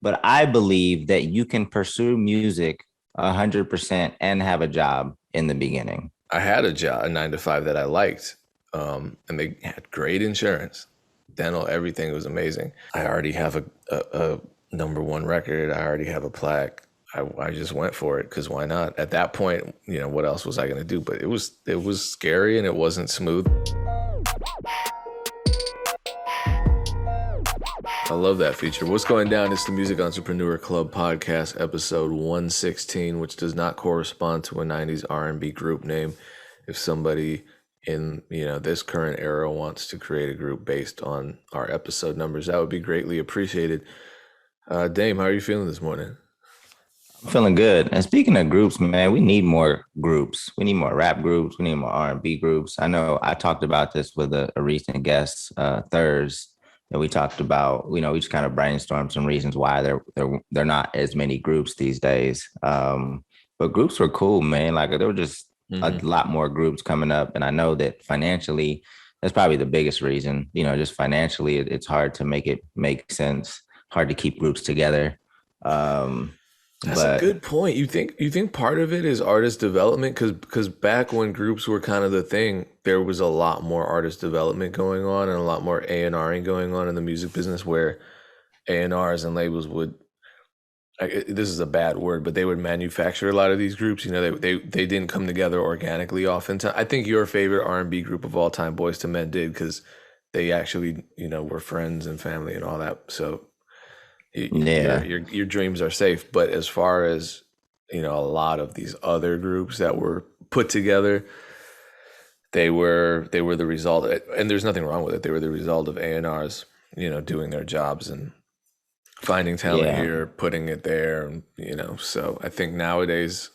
but I believe that you can pursue music 100% and have a job in the beginning. I had a job, a 9 to 5 that I liked, and they had great insurance, dental, everything was amazing. I already have a number one record. I already have a plaque. I just went for it because why not? At that point, what else was I going to do? But it was scary and it wasn't smooth. I love that feature. What's going down? It's the Music Entrepreneur Club podcast, episode 116, which does not correspond to a 90s R&B group name. If somebody in this current era wants to create a group based on our episode numbers, that would be greatly appreciated. Dame, how are you feeling this morning? I'm feeling good. And speaking of groups, man, we need more groups. We need more rap groups. We need more R&B groups. I know I talked about this with a recent guest, Thurs, and we talked about, we just kind of brainstormed some reasons why they're not as many groups these days. But groups were cool, man. Like there were just a lot more groups coming up. And I know that financially, that's probably the biggest reason, just financially, it's hard to make it make sense, hard to keep groups together. That's a good point. You think part of it is artist development? Because back when groups were kind of the thing, there was a lot more artist development going on and a lot more A&Ring going on in the music business, where A&Rs and labels would, this is a bad word, but they would manufacture a lot of these groups. They didn't come together organically oftentimes. I think your favorite R&B group of all time, Boyz II Men, did, because they actually, were friends and family and all that. So Yeah. your dreams are safe. But as far as a lot of these other groups that were put together, they were the result, and there's nothing wrong with it. They were the result of A&Rs doing their jobs and finding talent here, putting it there, and so I think nowadays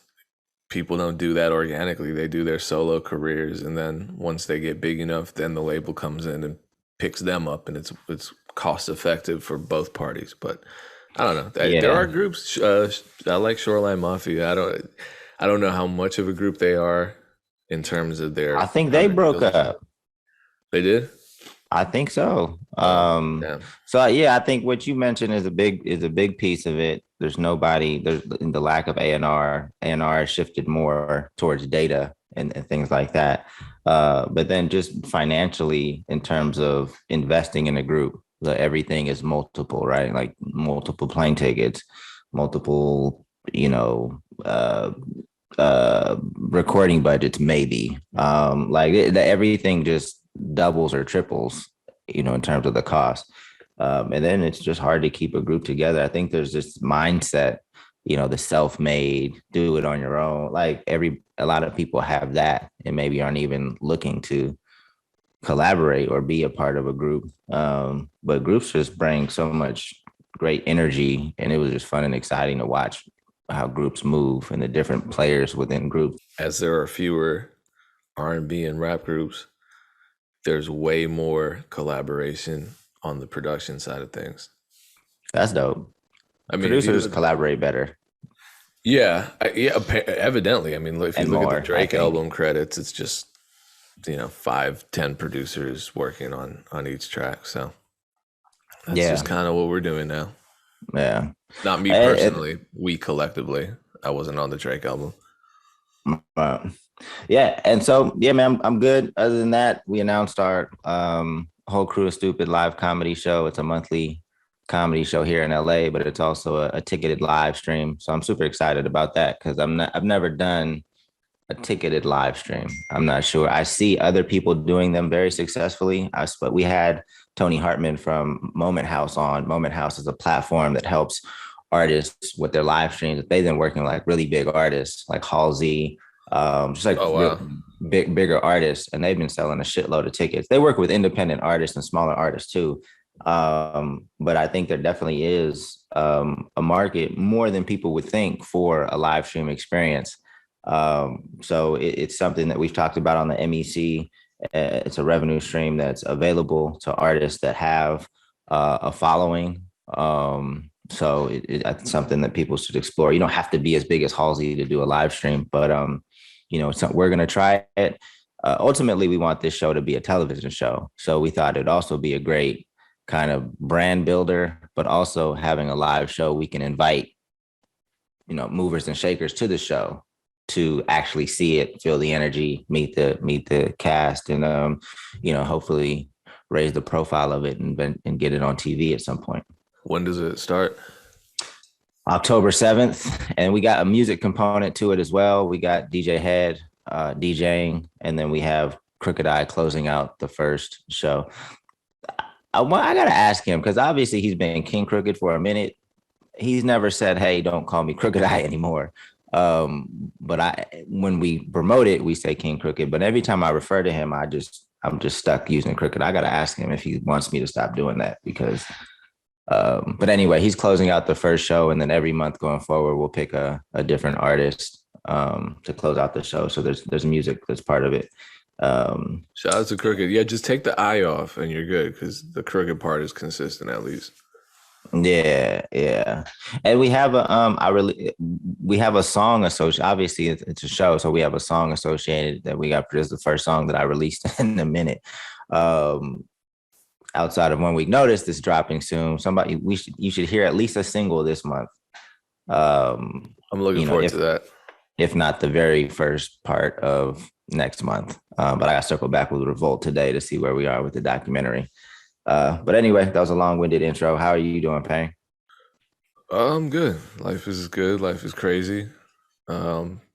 people don't do that organically. They do their solo careers, and then once they get big enough, then the label comes in and picks them up, and it's cost effective for both parties. But I don't know. There are groups. I like Shoreline Mafia. I don't know how much of a group they are in terms of their. I think they broke up. They did? I think so. So I think what you mentioned is a big piece of it. There's the lack of A&R. A&R shifted more towards data and things like that. But then just financially, in terms of investing in a group, everything is multiple, right? Like multiple plane tickets, multiple, recording budgets, maybe. Everything just doubles or triples, in terms of the cost. And then it's just hard to keep a group together. I think there's this mindset, the self-made, do it on your own. Like a lot of people have that and maybe aren't even looking to collaborate or be a part of a group. But groups just bring so much great energy, and it was just fun and exciting to watch how groups move and the different players within groups. As there are fewer R&B and rap groups, there's way more collaboration on the production side of things. That's dope. I mean, producers collaborate better. Yeah, evidently. I mean, if you look at the Drake album credits, it's just 5-10 producers working on each track. So that's just kind of what we're doing now. Yeah, not me personally. We collectively. I wasn't on the Drake album. Yeah, and so man, I'm good. Other than that, we announced our Whole Crew of Stupid live comedy show. It's a monthly comedy show here in LA, but it's also a ticketed live stream. So I'm super excited about that because I've never done a ticketed live stream. I'm not sure. I see other people doing them very successfully. But we had Tony Hartman from Moment House on. Moment House is a platform that helps artists with their live streams. They've been working with like really big artists like Halsey, just like bigger artists, and they've been selling a shitload of tickets. They work with independent artists and smaller artists too. But I think there definitely is a market more than people would think for a live stream experience. So it's something that we've talked about on the MEC. It's a revenue stream that's available to artists that have a following. So it's something that people should explore. You don't have to be as big as Halsey to do a live stream, but we're going to try it. Ultimately, we want this show to be a television show. So we thought it'd also be a great kind of brand builder, but also having a live show we can invite, movers and shakers to the show to actually see it, feel the energy, meet the cast, and hopefully raise the profile of it and get it on TV at some point. When does it start? October 7th, and we got a music component to it as well. We got DJ Head DJing, and then we have Crooked Eye closing out the first show. I got to ask him, because obviously he's been King Crooked for a minute. He's never said, "Hey, don't call me Crooked Eye anymore." But when we promote it, we say King Crooked. But every time I refer to him, I'm just stuck using Crooked. I got to ask him if he wants me to stop doing that, because. But anyway, he's closing out the first show, and then every month going forward, we'll pick a different artist to close out the show. So there's music that's part of it. Shout out to Crooked. Yeah, just take the eye off and you're good, because the Crooked part is consistent at least. Yeah. And we have we have a song associated. Obviously, it's a show, so we have a song associated that we got. This is the first song that I released in a minute. Outside of 1 week notice, this dropping soon. You should hear at least a single this month. I'm looking forward to that. If not the very first part of next month. But I got to circle back with Revolt today to see where we are with the documentary. But anyway, that was a long-winded intro. How are you doing, Payne? I'm good. Life is good. Life is crazy.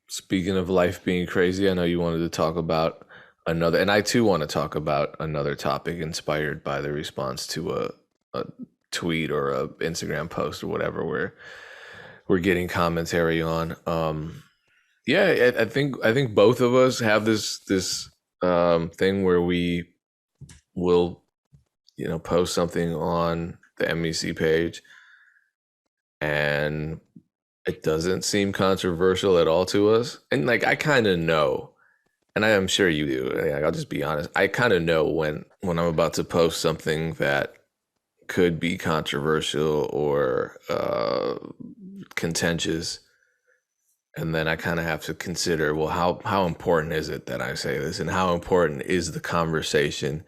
Speaking of life being crazy, I know you wanted to talk about another, and I too want to talk about another topic inspired by the response to a tweet or a Instagram post or whatever where we're getting commentary on. I think both of us have this thing where we will post something on the MEC page and it doesn't seem controversial at all to us, and like I kind of know. And I am sure you do. I'll just be honest. I kind of know when I'm about to post something that could be controversial or contentious. And then I kind of have to consider, well, how important is it that I say this? And how important is the conversation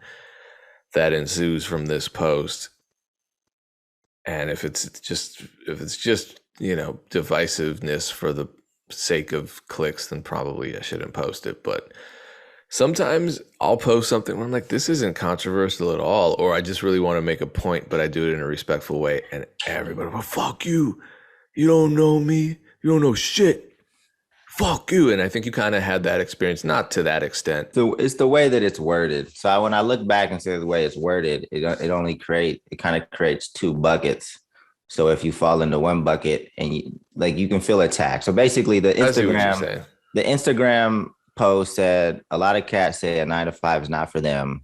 that ensues from this post? And if it's just divisiveness for the sake of clicks, then probably I shouldn't post it. But sometimes I'll post something where I'm like, this isn't controversial at all, or I just really want to make a point, but I do it in a respectful way, and everybody, well, fuck you, you don't know me, you don't know shit, fuck you. And I think you kind of had that experience, not to that extent. So it's the way that it's worded. So when I look back and say the way it's worded, it kind of creates two buckets. So if you fall into one bucket and you can feel attacked. So basically the Instagram post said a lot of cats say a 9 to 5 is not for them.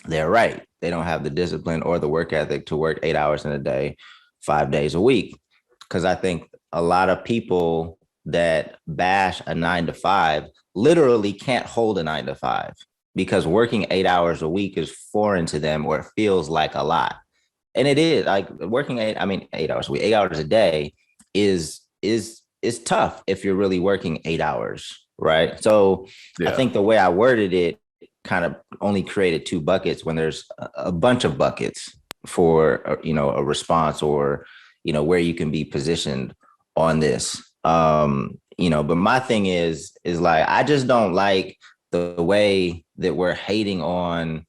They're right. They don't have the discipline or the work ethic to work 8 hours in a day, 5 days a week. Because I think a lot of people that bash a 9 to 5 literally can't hold a 9 to 5 because working 8 hours a week is foreign to them, or it feels like a lot. And it is, like, working 8 hours a week, 8 hours a day is tough if you're really working 8 hours, right? So yeah. I think the way I worded it kind of only created two buckets when there's a bunch of buckets for, a response or, where you can be positioned on this. But my thing is like, I just don't like the way that we're hating on.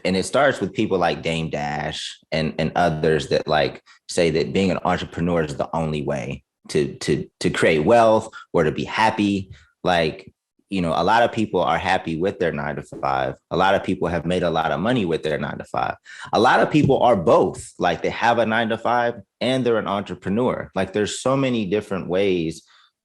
And it starts with people like Dame Dash and others that like say that being an entrepreneur is the only way to create wealth or to be happy. Like, a lot of people are happy with their 9 to 5. A lot of people have made a lot of money with their 9 to 5. A lot of people are both, like they have a 9 to 5 and they're an entrepreneur. Like there's so many different ways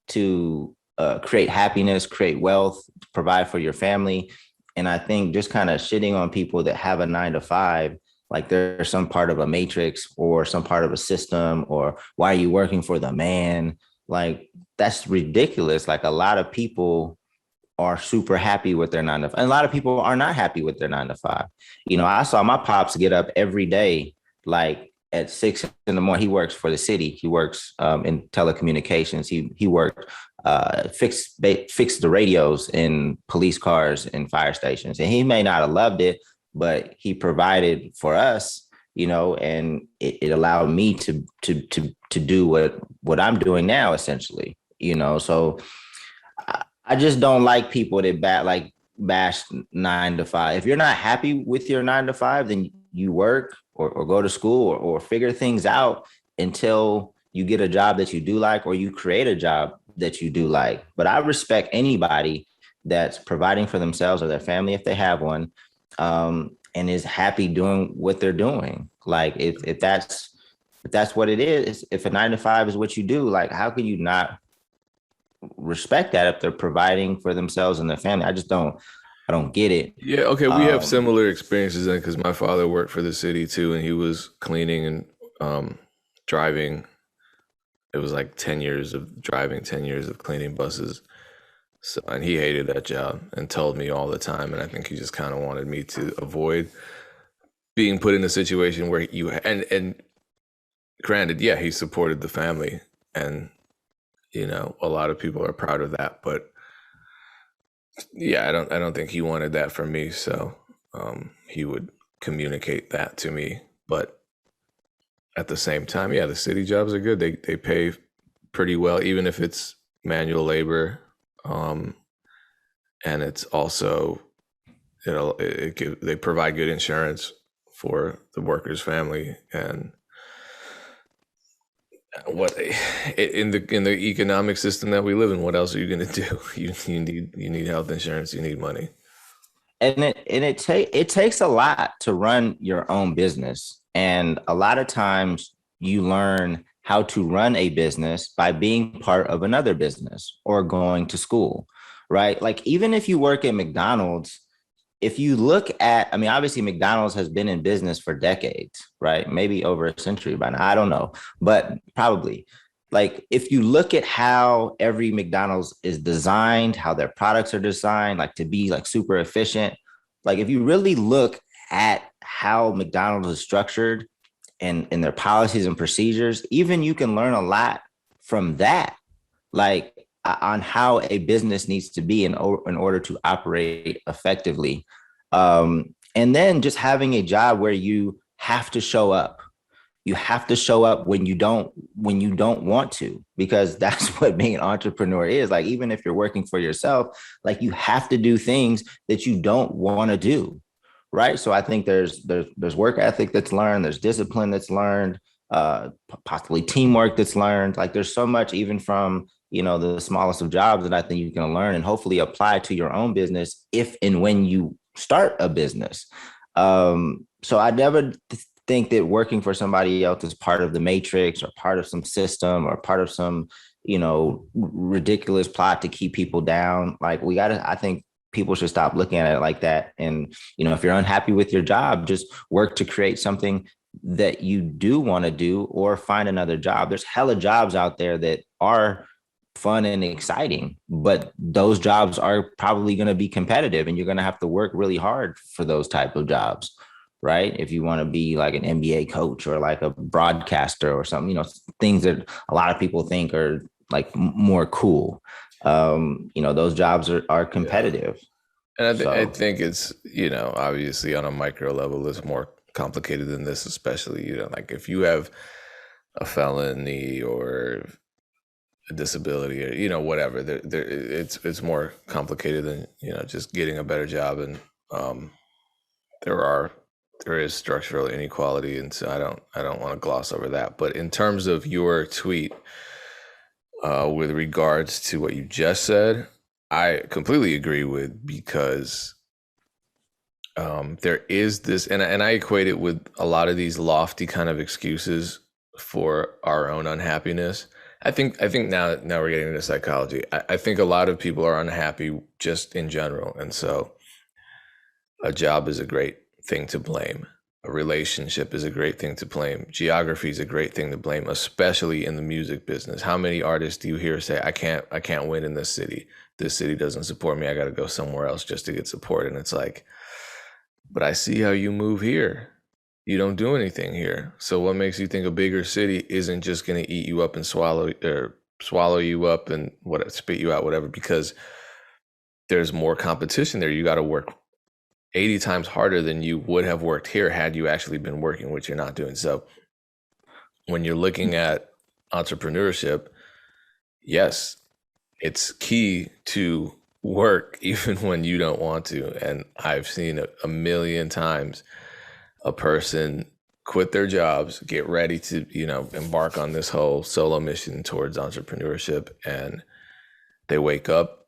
to create happiness, create wealth, provide for your family. And I think just kind of shitting on people that have a 9 to 5, like they're some part of a matrix or some part of a system, or why are you working for the man? Like, that's ridiculous. Like, a lot of people are super happy with their 9 to 5. And a lot of people are not happy with their 9 to 5. I saw my pops get up every day, like at 6 in the morning. He works for the city. He works in telecommunications. He worked fixed the radios in police cars and fire stations. And he may not have loved it, but he provided for us. and it allowed me to do what I'm doing now, essentially. So I just don't like people that bash 9 to 5. If you're not happy with your 9 to 5, then you work or go to school or figure things out until you get a job that you do like, or you create a job that you do like. But I respect anybody that's providing for themselves or their family if they have one, and is happy doing what they're doing. Like if that's what it is, if a 9 to 5 is what you do, like how can you not respect that if they're providing for themselves and their family? I don't get it. Yeah, okay, we have Um, similar experiences then because my father worked for the city too, and he was cleaning and driving. It was like 10 years of driving, 10 years of cleaning buses. So, and he hated that job and told me all the time. And I think he just kind of wanted me to avoid being put in a situation where and granted, yeah, he supported the family, and a lot of people are proud of that, but yeah, I don't think he wanted that from me. So he would communicate that to me. But at the same time, yeah, the city jobs are good. They pay pretty well, even if it's manual labor. Um, and it's also, they provide good insurance for the worker's family. And what in the economic system that we live in, what else are you going to do? You need health insurance, you need money. and it takes a lot to run your own business, and a lot of times you learn how to run a business by being part of another business or going to school, right? Like even if you work at McDonald's, if you look at, I mean, obviously McDonald's has been in business for decades, right? Maybe over a century by now. I don't know, but probably. Like if you look at how every McDonald's is designed, how their products are designed, like to be like super efficient. Like if you really look at how McDonald's is structured and their policies and procedures, even you can learn a lot from that, like on how a business needs to be in order to operate effectively. And then just having a job where you have to show up. You have to show up when you don't want to, because that's what being an entrepreneur is. Like even if you're working for yourself, like you have to do things that you don't want to do, right? So I think there's work ethic that's learned, there's discipline that's learned, possibly teamwork that's learned. Like there's so much, even from the smallest of jobs, that I think you can learn and hopefully apply to your own business if and when you start a business. So I never think that working for somebody else is part of the matrix or part of some system or part of some ridiculous plot to keep people down. Like I think people should stop looking at it like that. And if you're unhappy with your job, just work to create something that you do want to do, or find another job. There's hella jobs out there that are fun and exciting, but those jobs are probably going to be competitive, and you're going to have to work really hard for those type of jobs, right? If you want to be like an NBA coach or like a broadcaster or something, things that a lot of people think are like more cool. Those jobs are Yeah. competitive. And I So think it's, obviously on a micro level, it's more complicated than this, especially, like if you have a felony or a disability or, whatever, it's more complicated than, just getting a better job. And um, there are, there is structural inequality. And so I don't want to gloss over that. But in terms of your tweet, with regards to what you just said, I completely agree with, because there is this, and I equate it with a lot of these lofty kind of excuses for our own unhappiness. I think now we're getting into psychology. I think a lot of people are unhappy just in general, and so a job is a great thing to blame. A relationship is a great thing to blame. Geography is a great thing to blame, especially in the music business. How many artists do you hear say, I can't win in this city. This city doesn't support me. I got to go somewhere else just to get support." And it's like, but I see how you move here. You don't do anything here. So what makes you think a bigger city isn't just going to eat you up and swallow you up and spit you out, whatever, because there's more competition there. You got to work 80 times harder than you would have worked here had you actually been working, which you're not doing. So when you're looking at entrepreneurship, yes, it's key to work even when you don't want to. And I've seen a million times a person quit their jobs, get ready to, embark on this whole solo mission towards entrepreneurship. And they wake up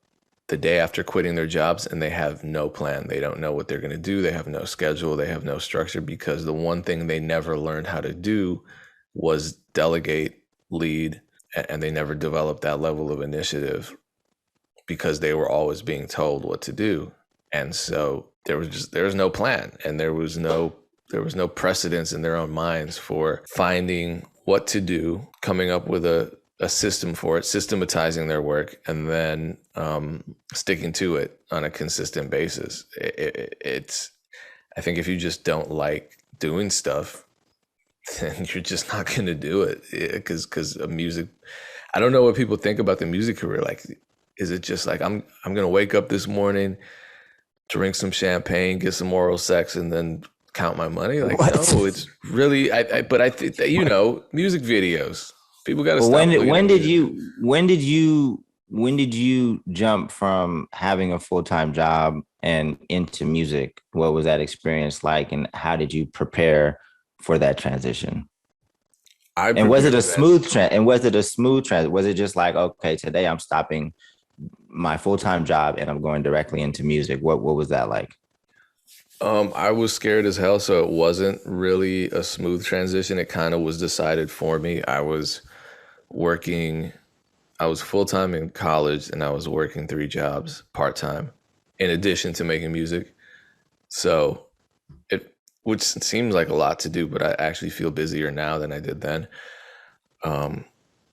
the day after quitting their jobs and they have no plan. They don't know what they're going to do. They have no schedule. They have no structure, because the one thing they never learned how to do was delegate, lead, and they never developed that level of initiative because they were always being told what to do. And so there was no plan, and there was no precedence in their own minds for finding what to do, coming up with a system for it, systematizing their work, and then sticking to it on a consistent basis. I think if you just don't like doing stuff, then you're just not going to do it, because of music. I don't know what people think about the music career. Like, is it just like, I'm going to wake up this morning, drink some champagne, get some oral sex, and then count my money? Like, what? No, it's really, but I think that, music videos, people got to stop. When did you jump from having a full-time job and into music? What was that experience like, and how did you prepare for that transition? And was it a smooth Was it just like, okay, today I'm stopping my full-time job and I'm going directly into music? What was that like? I was scared as hell, so it wasn't really a smooth transition. It kind of was decided for me. I was full-time in college, and I was working 3 jobs part-time in addition to making music. So which seems like a lot to do, but I actually feel busier now than I did then.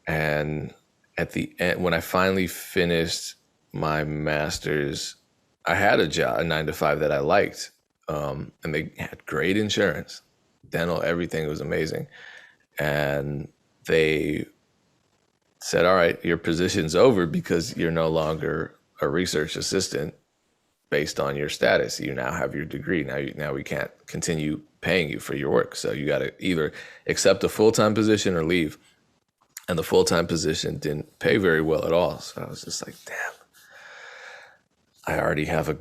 And at the end, when I finally finished my master's, I had a job, a 9 to 5 that I liked. And they had great insurance, dental, everything was amazing. And they said, all right, your position's over because you're no longer a research assistant based on your status. You now have your degree. Now we can't continue paying you for your work. So you got to either accept a full-time position or leave. And the full-time position didn't pay very well at all. So I was just like, damn, I already have a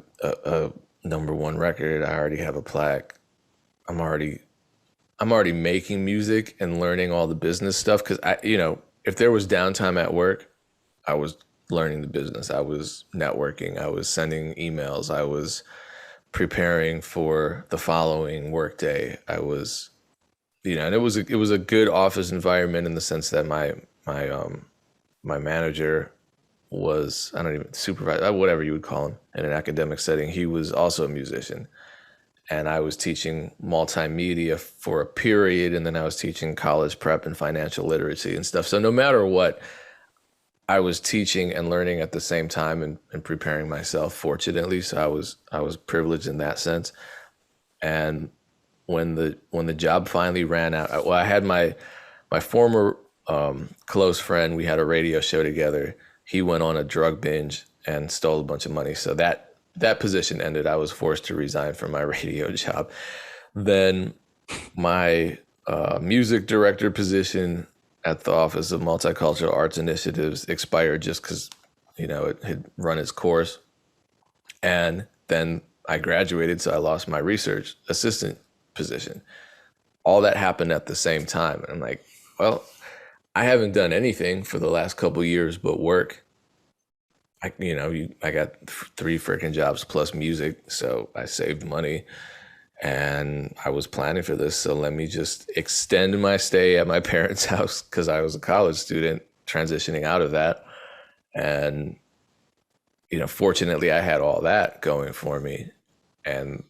#1 record. I already have a plaque. I'm already making music and learning all the business stuff. Cause if there was downtime at work, I was learning the business. I was networking. I was sending emails. I was preparing for the following workday. I was, and it was a good office environment in the sense that my manager was, I don't even, supervisor, whatever you would call him in an academic setting. He was also a musician, and I was teaching multimedia for a period, and then I was teaching college prep and financial literacy and stuff. So no matter what, I was teaching and learning at the same time and preparing myself, fortunately. So I was privileged in that sense. And when the job finally ran out, I had my former close friend, we had a radio show together. He went on a drug binge and stole a bunch of money. So that position ended. I was forced to resign from my radio job. Then my music director position at the Office of Multicultural Arts Initiatives expired just because, it had run its course. And then I graduated, so I lost my research assistant position. All that happened at the same time. And I'm like, well, I haven't done anything for the last couple of years but work. I got 3 freaking jobs plus music, so I saved money. And I was planning for this, so let me just extend my stay at my parents' house because I was a college student transitioning out of that. And, fortunately, I had all that going for me. And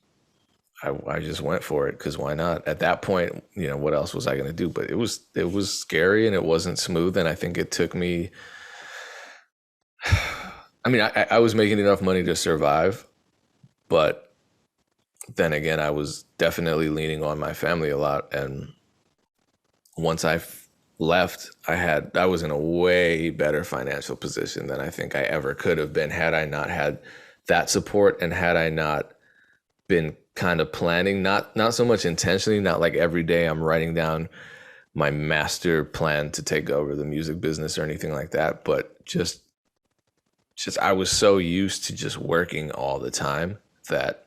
I just went for it because why not? At that point, what else was I going to do? But it was scary and it wasn't smooth. And I think it took me, I was making enough money to survive, but then again, I was definitely leaning on my family a lot. And once I left, I was in a way better financial position than I think I ever could have been had I not had that support, and had I not been kind of planning, not so much intentionally, not like every day I'm writing down my master plan to take over the music business or anything like that, but just I was so used to just working all the time that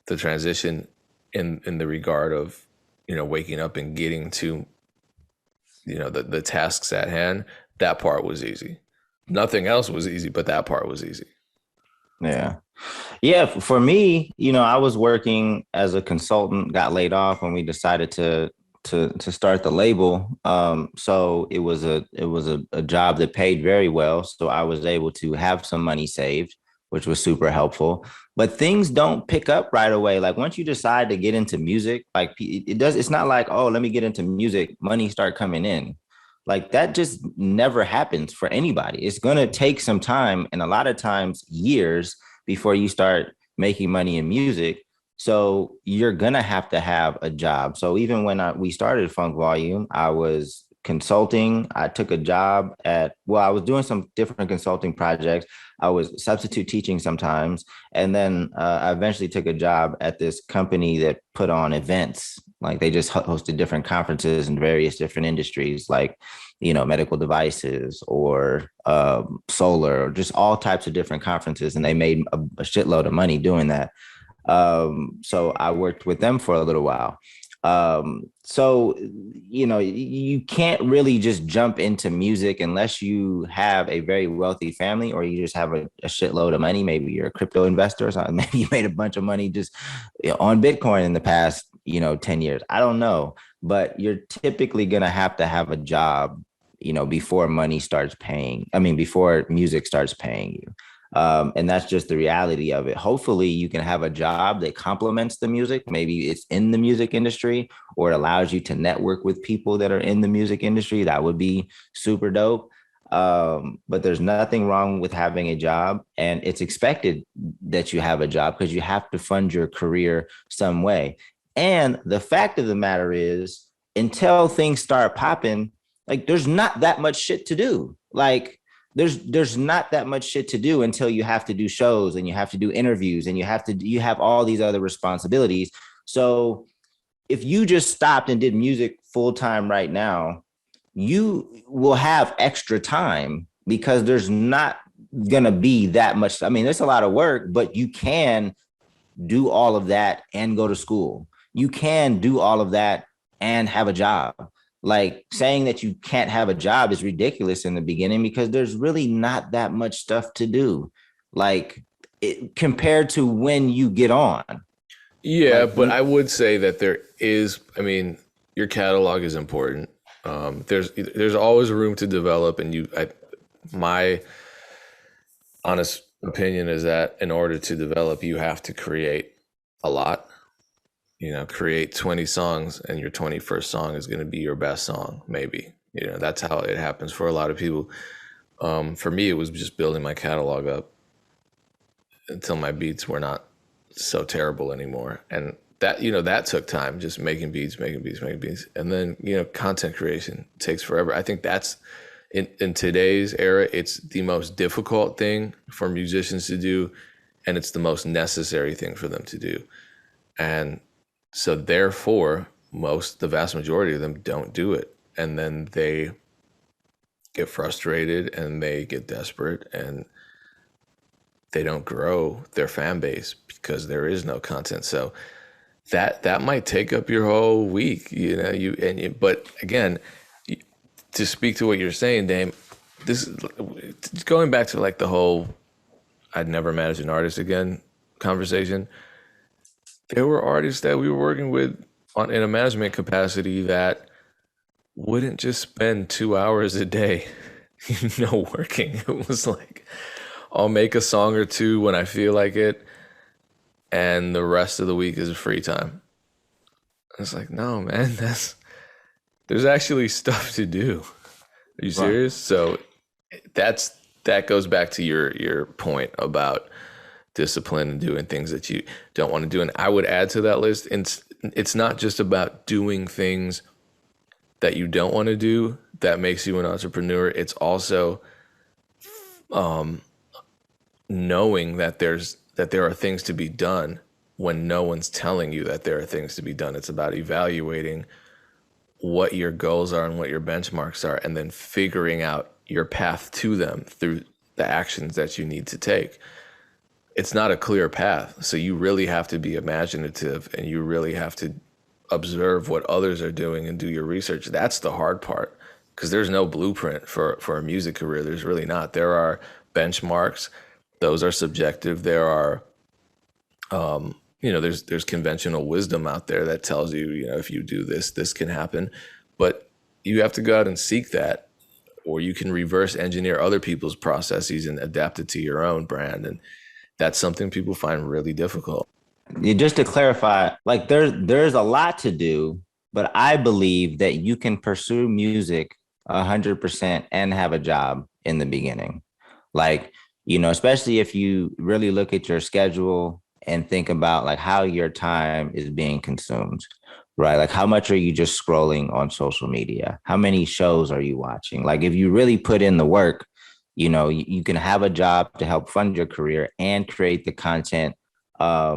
the transition in the regard of, waking up and getting to, the tasks at hand, that part was easy. Nothing else was easy, but that part was easy. Yeah. Yeah, for me, I was working as a consultant, got laid off when we decided to start the label. So it was a job that paid very well. So I was able to have some money saved, which was super helpful. But things don't pick up right away. Like once you decide to get into music, like it's not like, oh, let me get into music, money start coming in. Like that just never happens for anybody. It's gonna take some time and a lot of times years before you start making money in music. So you're gonna have to have a job. So even when we started Funk Volume, I was consulting. I took a job I was doing some different consulting projects. I was substitute teaching sometimes. And then I eventually took a job at this company that put on events. Like they just hosted different conferences in various different industries, like, medical devices or solar, or just all types of different conferences. And they made a shitload of money doing that. So I worked with them for a little while. So, you can't really just jump into music unless you have a very wealthy family or you just have a shitload of money. Maybe you're a crypto investor or something. Maybe you made a bunch of money just on Bitcoin in the past, 10 years. I don't know, but you're typically going to have a job, before money starts paying. I mean, before music starts paying you. And that's just the reality of it. Hopefully, you can have a job that complements the music. Maybe it's in the music industry or it allows you to network with people that are in the music industry. That would be super dope. But there's nothing wrong with having a job, and it's expected that you have a job because you have to fund your career some way. And the fact of the matter is, until things start popping, like there's not that much shit to do. Like there's not that much shit to do until you have to do shows and you have to do interviews and you have all these other responsibilities. So if you just stopped and did music full time right now, you will have extra time because there's not gonna be that much. I mean, there's a lot of work, but you can do all of that and go to school. You can do all of that and have a job. Like saying that you can't have a job is ridiculous in the beginning because there's really not that much stuff to do. Like compared to when you get on. Yeah, Like but I would say that there is, I mean, your catalog is important. There's always room to develop, and my honest opinion is that in order to develop, you have to create a lot. Create 20 songs, and your 21st song is going to be your best song, maybe. That's how it happens for a lot of people. For me, it was just building my catalog up until my beats were not so terrible anymore. And that took time, just making beats. And then, content creation takes forever. I think that's in today's era, it's the most difficult thing for musicians to do, and it's the most necessary thing for them to do. And so therefore, the vast majority of them don't do it. And then they get frustrated and they get desperate and they don't grow their fan base because there is no content. So that might take up your whole week, but again, to speak to what you're saying, Dame, this is going back to like the whole I'd never manage an artist again conversation. There were artists that we were working with in a management capacity that wouldn't just spend 2 hours a day, working. It was like, I'll make a song or two when I feel like it, and the rest of the week is free time. It's like, no, man, there's actually stuff to do. Are you serious? Right. So that goes back to your point about discipline and doing things that you don't want to do. And I would add to that list, it's not just about doing things that you don't want to do that makes you an entrepreneur. It's also knowing that there are things to be done when no one's telling you that there are things to be done. It's about evaluating what your goals are and what your benchmarks are, and then figuring out your path to them through the actions that you need to take. It's not a clear path, so you really have to be imaginative, and you really have to observe what others are doing and do your research. That's the hard part, because there's no blueprint for a music career. There's really not. There are benchmarks. Those are subjective. There are there's conventional wisdom out there that tells you, if you do this, this can happen. But you have to go out and seek that, or you can reverse engineer other people's processes and adapt it to your own brand. And that's something people find really difficult. Just to clarify, like there's a lot to do, but I believe that you can pursue music 100% and have a job in the beginning. Like, especially if you really look at your schedule and think about like how your time is being consumed, right? Like how much are you just scrolling on social media? How many shows are you watching? Like if you really put in the work, you can have a job to help fund your career and create the content. I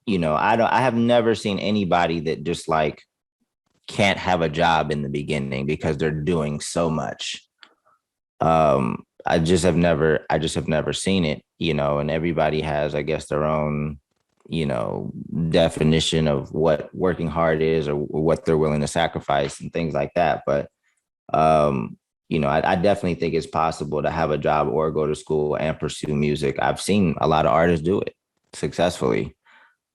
have never seen anybody that just like can't have a job in the beginning because they're doing so much. I just have never seen it, and everybody has, I guess, their own, definition of what working hard is or what they're willing to sacrifice and things like that. But, I definitely think it's possible to have a job or go to school and pursue music. I've seen a lot of artists do it successfully.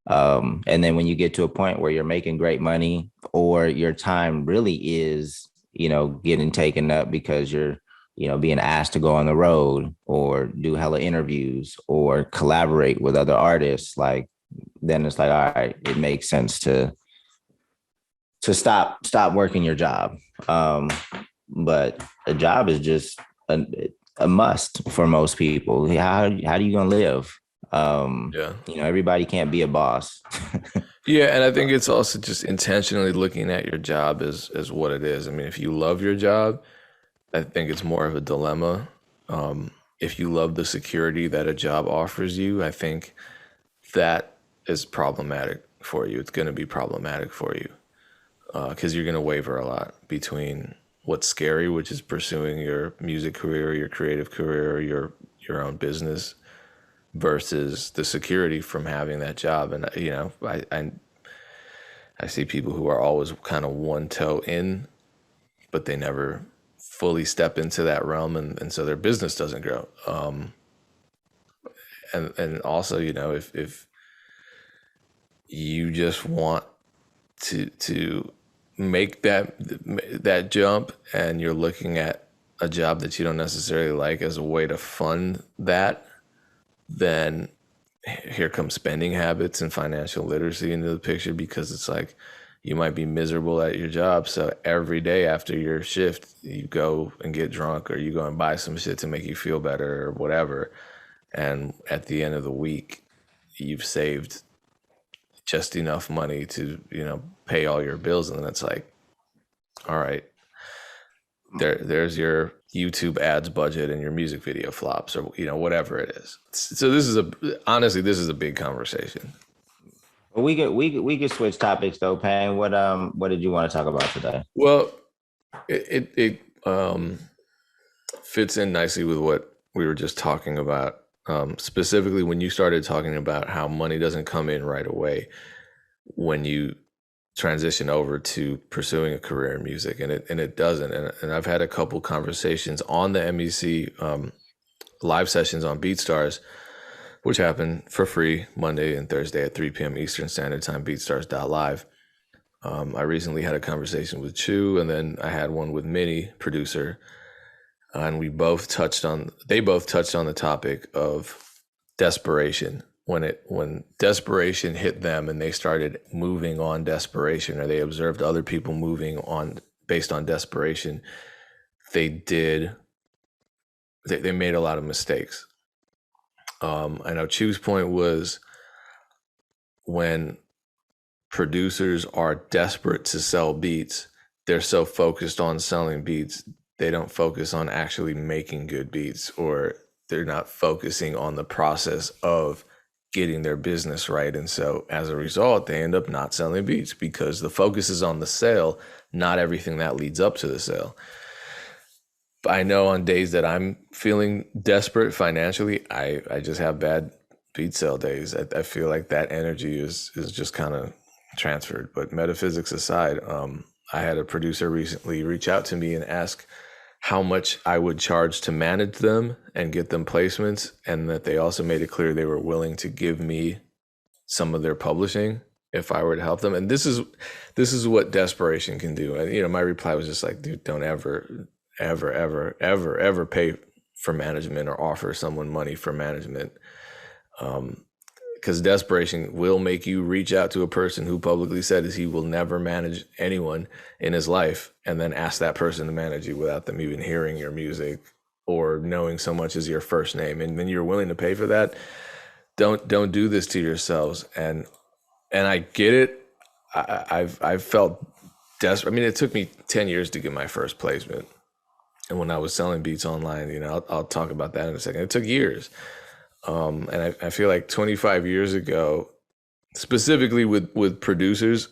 And then when you get to a point where you're making great money or your time really is, getting taken up because you're, being asked to go on the road or do hella interviews or collaborate with other artists, like, then it's like, all right, it makes sense to stop working your job. But a job is just a must for most people. How do you gonna live? Everybody can't be a boss. Yeah, and I think it's also just intentionally looking at your job as what it is. I mean, if you love your job, I think it's more of a dilemma. If you love the security that a job offers you, I think that is problematic for you. It's going to be problematic for you because you're going to waver a lot between what's scary, which is pursuing your music career, your creative career, your own business, versus the security from having that job. And I see people who are always kind of one toe in, but they never fully step into that realm, and so their business doesn't grow. And also, if you just want to make that jump and you're looking at a job that you don't necessarily like as a way to fund that, then here comes spending habits and financial literacy into the picture, because it's like you might be miserable at your job. So every day after your shift, you go and get drunk, or you go and buy some shit to make you feel better or whatever. And at the end of the week, you've saved just enough money to, pay all your bills. And then it's like, all right, there's your YouTube ads budget and your music video flops, or, whatever it is. So this is a big conversation. Well, we could switch topics though, Payne. What did you want to talk about today? Well, it fits in nicely with what we were just talking about. Specifically, when you started talking about how money doesn't come in right away when you transition over to pursuing a career in music, and it doesn't. And I've had a couple conversations on the MEC live sessions on BeatStars, which happen for free Monday and Thursday at 3 p.m. Eastern Standard Time, beatstars.live. I recently had a conversation with Chu, and then I had one with Minnie, producer, and they both touched on the topic of desperation. When desperation hit them and they started moving on desperation, or they observed other people moving on based on desperation, they made a lot of mistakes. I know Chu's point was, when producers are desperate to sell beats, they're so focused on selling beats, they don't focus on actually making good beats, or they're not focusing on the process of getting their business right. And so as a result, they end up not selling beats because the focus is on the sale, not everything that leads up to the sale. But I know on days that I'm feeling desperate financially, I just have bad beat sale days. I feel like that energy is just kind of transferred. But metaphysics aside, I had a producer recently reach out to me and ask how much I would charge to manage them and get them placements, and that they also made it clear they were willing to give me some of their publishing if I were to help them. And this is what desperation can do. And my reply was just like, dude, don't ever pay for management or offer someone money for management. Because desperation will make you reach out to a person who publicly said he will never manage anyone in his life, and then ask that person to manage you without them even hearing your music or knowing so much as your first name. And then you're willing to pay for that. Don't do this to yourselves. And I get it. I've felt desperate. I mean, it took me 10 years to get my first placement. And when I was selling beats online, I'll talk about that in a second. It took years. And I feel like 25 years ago, specifically with producers,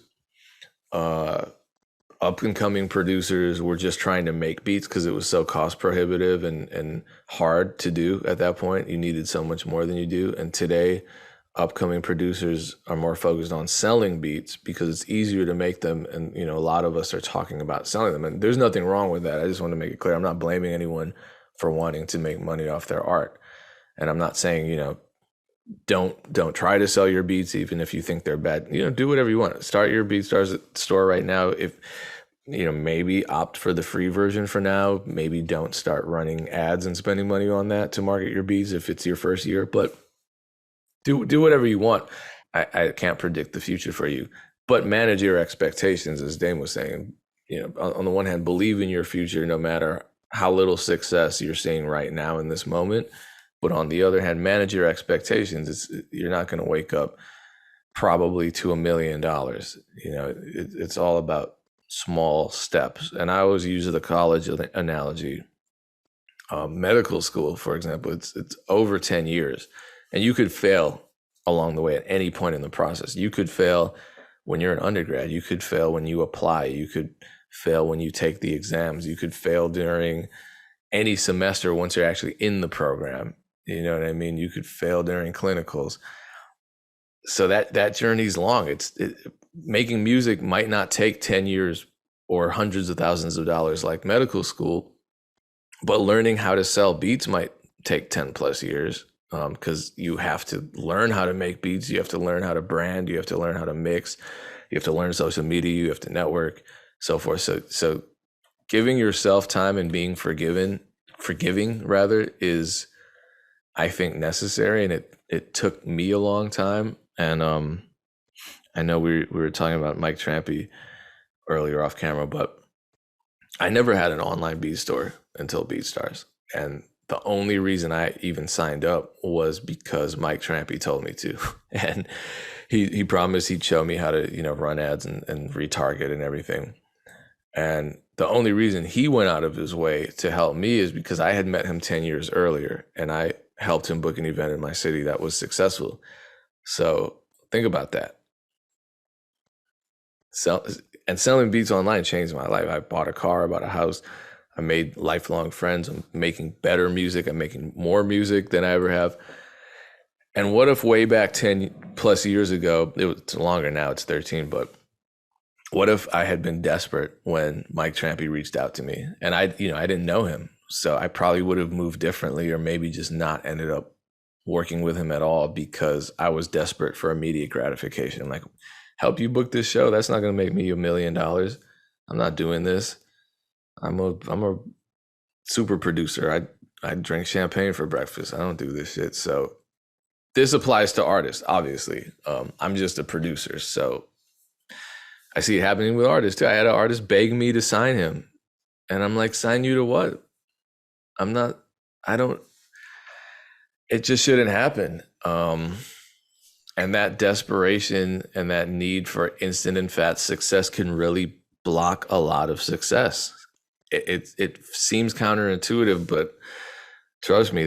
up and coming producers were just trying to make beats because it was so cost prohibitive and hard to do at that point. You needed so much more than you do. And today, upcoming producers are more focused on selling beats because it's easier to make them. And, a lot of us are talking about selling them. And there's nothing wrong with that. I just want to make it clear. I'm not blaming anyone for wanting to make money off their art. And I'm not saying, don't try to sell your beats even if you think they're bad. Do whatever you want. Start your BeatStars store right now. If maybe opt for the free version for now. Maybe don't start running ads and spending money on that to market your beats if it's your first year. But do whatever you want. I can't predict the future for you, but manage your expectations, as Dame was saying. On the one hand, believe in your future, no matter how little success you're seeing right now in this moment. But on the other hand, manage your expectations. You're not going to wake up probably to $1 million. It's all about small steps. And I always use the college analogy. Medical school, for example, it's over 10 years. And you could fail along the way at any point in the process. You could fail when you're an undergrad. You could fail when you apply. You could fail when you take the exams. You could fail during any semester once you're actually in the program. You know what I mean? You could fail during clinicals. So that journey's long. Making music might not take 10 years or hundreds of thousands of dollars like medical school, but learning how to sell beats might take 10 plus years. Because you have to learn how to make beats, you have to learn how to brand, you have to learn how to mix, you have to learn social media, you have to network, so forth. So giving yourself time and being forgiving rather, is, I think, necessary. And it took me a long time. And I know we were talking about Mike Trampy earlier off camera, but I never had an online beat store until BeatStars. And the only reason I even signed up was because Mike Trampy told me to. And he promised he'd show me how to, run ads and retarget and everything. And the only reason he went out of his way to help me is because I had met him 10 years earlier and I helped him book an event in my city that was successful. So think about that. Selling beats online changed my life. I bought a car, I bought a house. I made lifelong friends. I'm making better music. I'm making more music than I ever have. And what if way back 10 plus years ago, it's longer now, it's 13, but what if I had been desperate when Mike Trampy reached out to me and I didn't know him. So I probably would have moved differently, or maybe just not ended up working with him at all because I was desperate for immediate gratification. Like, help you book this show? That's not going to make me $1 million. I'm not doing this. I'm a super producer. I drink champagne for breakfast. I don't do this shit. So this applies to artists, obviously. I'm just a producer. So I see it happening with artists too. I had an artist beg me to sign him. And I'm like, sign you to what? It just shouldn't happen. And that desperation and that need for instant and fast success can really block a lot of success. It seems counterintuitive, but trust me,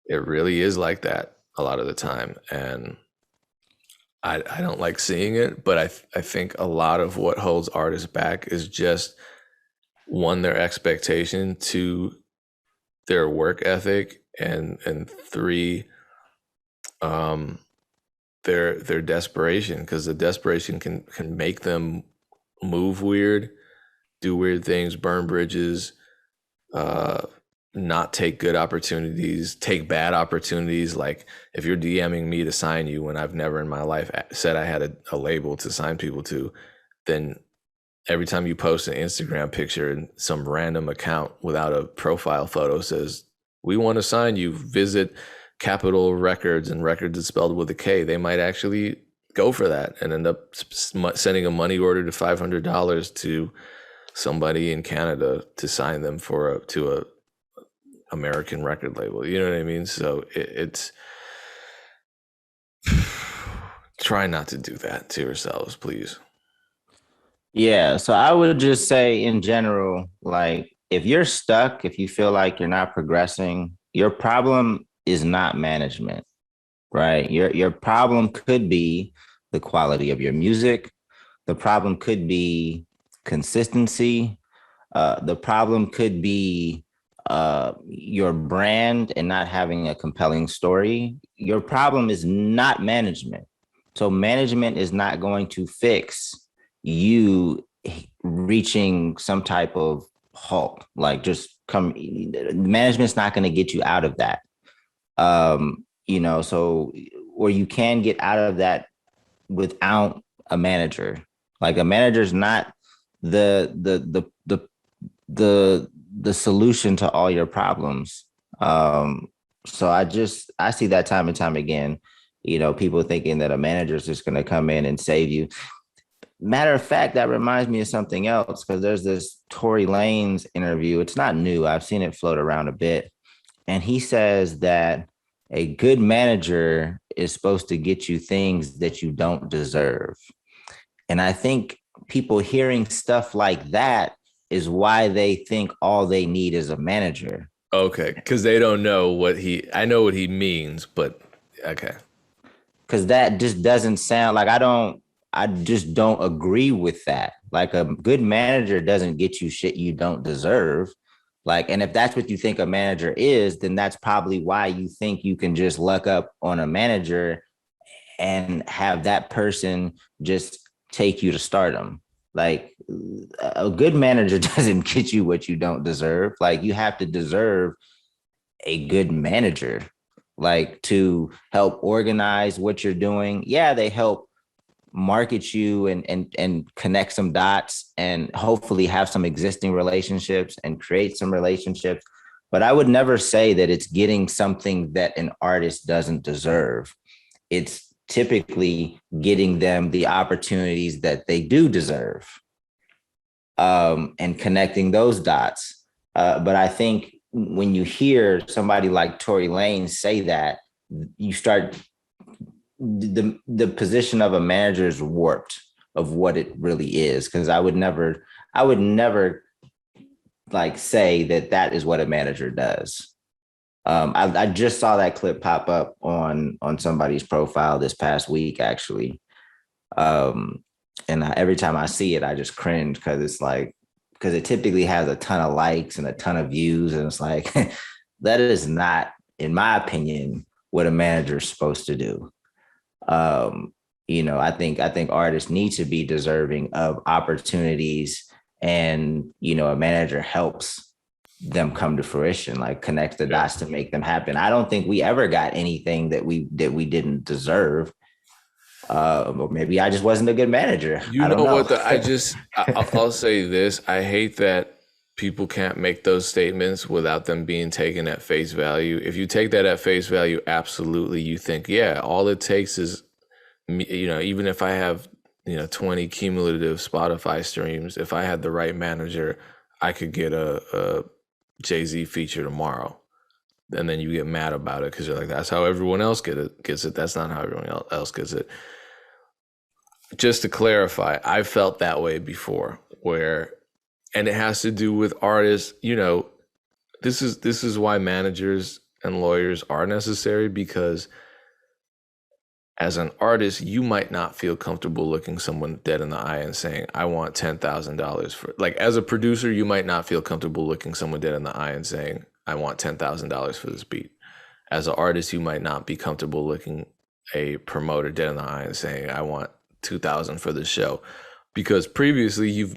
It really is like that a lot of the time. And I don't like seeing it, but I think a lot of what holds artists back is just one, their expectation, two, their work ethic, and three, um, their desperation, because the desperation can make them move weird, do weird things, burn bridges, uh, not take good opportunities, take bad opportunities. Like if you're DMing me to sign you when I've never in my life said I had a label to sign people to, then every time you post an Instagram picture and some random account without a profile photo says, we want to sign you, visit Capitol Records, and records is spelled with a K, they might actually go for that and end up sending a money order to $500 to somebody in Canada to sign them to a American record label. You know what I mean? So it's try not to do that to yourselves, please. Yeah, so I would just say in general, like if you're stuck, if you feel like you're not progressing, your problem is not management, right? Your problem could be the quality of your music. The problem could be consistency. The problem could be your brand and not having a compelling story. Your problem is not management. So management is not going to fix you reaching some type of halt. Like just come, management's not going to get you out of that. So or you can get out of that without a manager. Like a manager's not the the the the the solution to all your problems. So I see that time and time again. People thinking that a manager is just going to come in and save you. Matter of fact, that reminds me of something else because there's this Tory Lanez interview. It's not new. I've seen it float around a bit. And he says that a good manager is supposed to get you things that you don't deserve. And I think people hearing stuff like that is why they think all they need is a manager. Okay, because they don't know I know what he means, but okay. Because that just doesn't sound like I just don't agree with that. Like a good manager doesn't get you shit you don't deserve. Like, and if that's what you think a manager is, then that's probably why you think you can just luck up on a manager and have that person just take you to stardom. Like a good manager doesn't get you what you don't deserve. Like you have to deserve a good manager, like to help organize what you're doing. Yeah, they help market you and connect some dots and hopefully have some existing relationships and create some relationships. But I would never say that it's getting something that an artist doesn't deserve. It's typically getting them the opportunities that they do deserve, and connecting those dots. But I think when you hear somebody like Tory Lanez say that, you start the position of a manager is warped of what it really is. Because I would never like say that is what a manager does. I just saw that clip pop up on somebody's profile this past week, actually. And every time I see it, I just cringe because it's like, because it typically has a ton of likes and a ton of views. And it's like, that is not, in my opinion, what a manager is supposed to do. I think artists need to be deserving of opportunities, and a manager helps them come to fruition, like connects the dots to make them happen. I don't think we ever got anything that we didn't deserve. Or maybe I just wasn't a good manager. I don't know. What? I'll say this. I hate that people can't make those statements without them being taken at face value. If you take that at face value, absolutely, you think, yeah, all it takes is, even if I have, 20 cumulative Spotify streams, if I had the right manager, I could get a Jay-Z feature tomorrow. And then you get mad about it because you're like, that's how everyone else gets it. That's not how everyone else gets it. Just to clarify, I felt that way before, and it has to do with artists. This is why managers and lawyers are necessary, because as an artist, you might not feel comfortable looking someone dead in the eye and saying, I want $10,000 for, like, as a producer, you might not feel comfortable looking someone dead in the eye and saying, I want $10,000 for this beat. As an artist, you might not be comfortable looking a promoter dead in the eye and saying, I want 2,000 for this show, because previously you've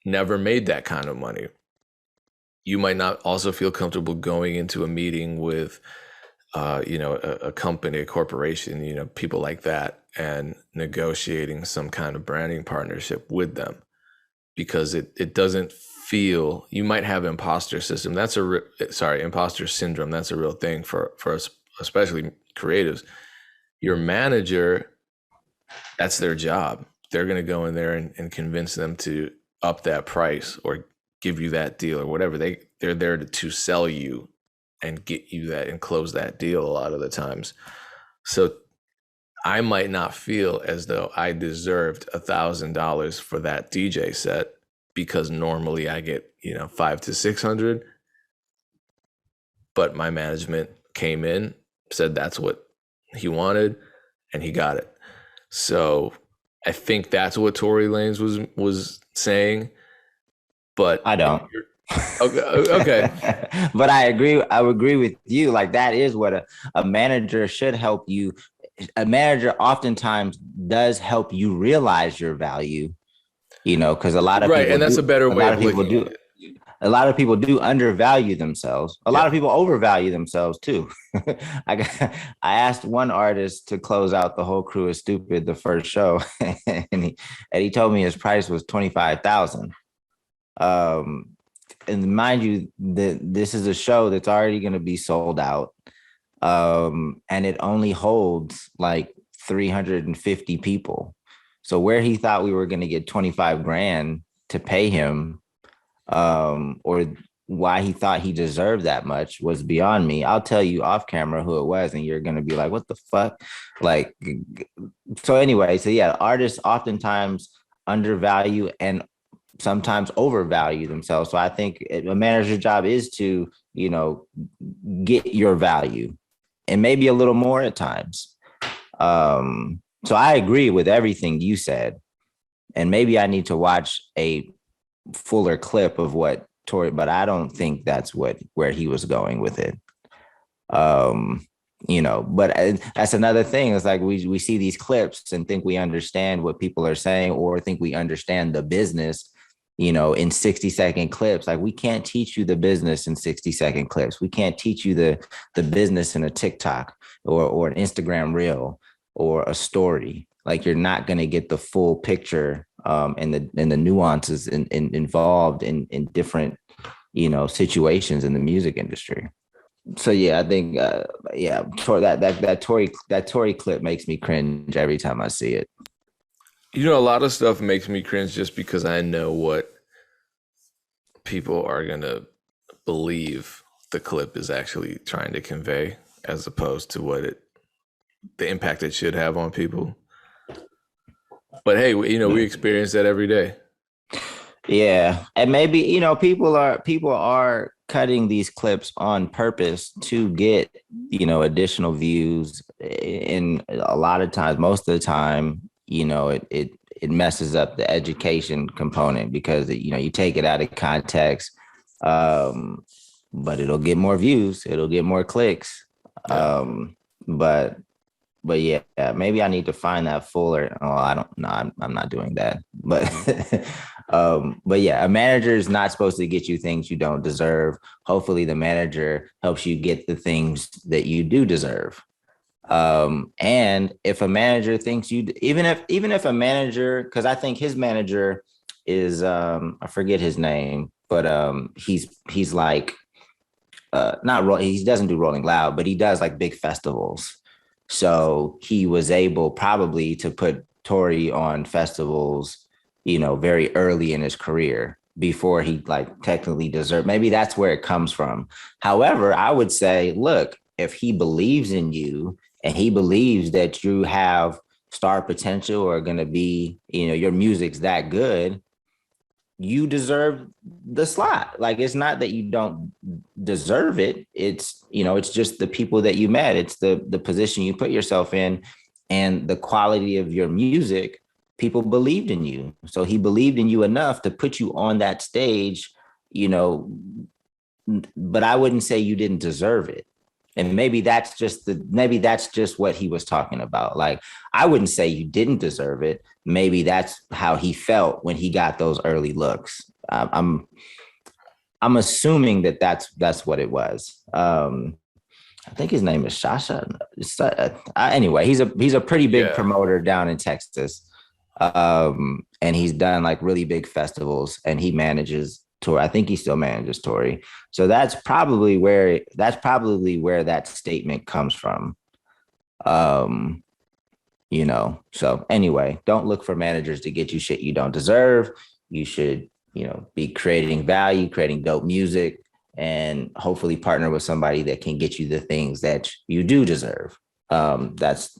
never made that kind of money. You might not also feel comfortable going into a meeting with a company, a corporation, people like that, and negotiating some kind of branding partnership with them, because it doesn't feel, you might have imposter syndrome. Imposter syndrome. That's a real thing for us, especially creatives. Your manager, that's their job. They're going to go in there and convince them to up that price or give you that deal or whatever. They're there to sell you and get you that and close that deal a lot of the times. So I might not feel as though I deserved $1,000 for that DJ set, because normally I get, $500 to $600. But my management came in, said that's what he wanted, and he got it. So I think that's what Tory Lanez was saying. But I don't. Okay. But I would agree with you. Like, that is what a manager should help you. A manager oftentimes does help you realize your value, because a lot of people, and that's a better way of looking at it. A lot of people do undervalue themselves. A lot of people overvalue themselves too. I asked one artist to close out The Whole Crew is Stupid, the first show, and he told me his price was $25,000. And mind you, this is a show that's already going to be sold out. And it only holds like 350 people. So where he thought we were going to get 25 grand to pay him, or why he thought he deserved that much, was beyond me. I'll tell you off camera who it was, and you're going to be like, what the fuck? Like, so anyway, so yeah, artists oftentimes undervalue and sometimes overvalue themselves. So I think a manager's job is to, get your value, and maybe a little more at times. So I agree with everything you said, and maybe I need to watch a fuller clip of what Tory, but I don't think that's where he was going with it. But that's another thing. It's like we see these clips and think we understand what people are saying, or think we understand the business, in 60-second clips. Like, we can't teach you the business in 60-second clips. We can't teach you the business in a TikTok or an Instagram reel or a story. Like, you're not going to get the full picture, and the nuances involved in different, situations in the music industry. So yeah, I think that Tory clip makes me cringe every time I see it. A lot of stuff makes me cringe just because I know what people are going to believe the clip is actually trying to convey, as opposed to the impact it should have on people. But hey, we experience that every day. Yeah. And maybe, people are cutting these clips on purpose to get, additional views. And a lot of times, most of the time, it messes up the education component, because you take it out of context, but it'll get more views, it'll get more clicks. Yeah. But yeah, maybe I need to find that fuller. Oh, I don't know. I'm not doing that. But yeah, a manager is not supposed to get you things you don't deserve. Hopefully the manager helps you get the things that you do deserve. And if a manager thinks even if a manager, because I think his manager is, I forget his name, but he's like, he doesn't do Rolling Loud, but he does like big festivals. So he was able probably to put Tory on festivals, very early in his career, before he like technically deserved. Maybe that's where it comes from. However, I would say, look, if he believes in you and he believes that you have star potential or going to be, your music's that good, you deserve the slot. Like, it's not that you don't deserve it. It's, it's just the people that you met. It's the position you put yourself in and the quality of your music. People believed in you. So he believed in you enough to put you on that stage, but I wouldn't say you didn't deserve it. And maybe that's just what he was talking about. Like, I wouldn't say you didn't deserve it. Maybe that's how he felt when he got those early looks. I'm assuming that's what it was. I think his name is Shasha. Anyway, he's a pretty big promoter down in Texas, and he's done like really big festivals, and he manages Tory. I think he still manages Tory. So that's probably where that statement comes from. So anyway, don't look for managers to get you shit you don't deserve. You should, be creating value, creating dope music, and hopefully partner with somebody that can get you the things that you do deserve. That's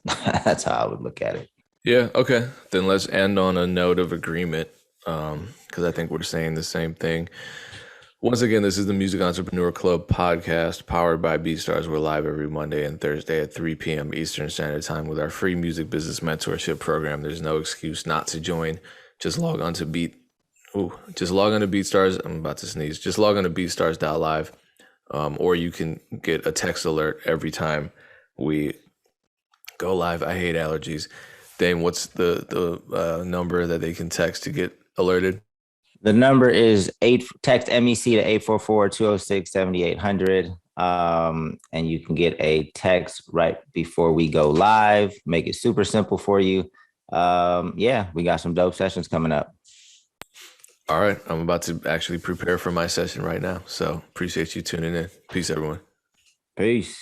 how I would look at it. Yeah. Okay. Then let's end on a note of agreement. Because I think we're saying the same thing. Once again, this is the Music Entrepreneur Club podcast powered by BeatStars. We're live every Monday and Thursday at 3 p.m. Eastern Standard Time with our free music business mentorship program. There's no excuse not to join. Just log on to BeatStars. I'm about to sneeze. Just log on to beatstars.live, or you can get a text alert every time we go live. I hate allergies. Dane, what's the number that they can text to get alerted? The number is text MEC to 844-206-7800. And you can get a text right before we go live. Make it super simple for you. We got some dope sessions coming up. All right. I'm about to actually prepare for my session right now. So appreciate you tuning in. Peace, everyone. Peace.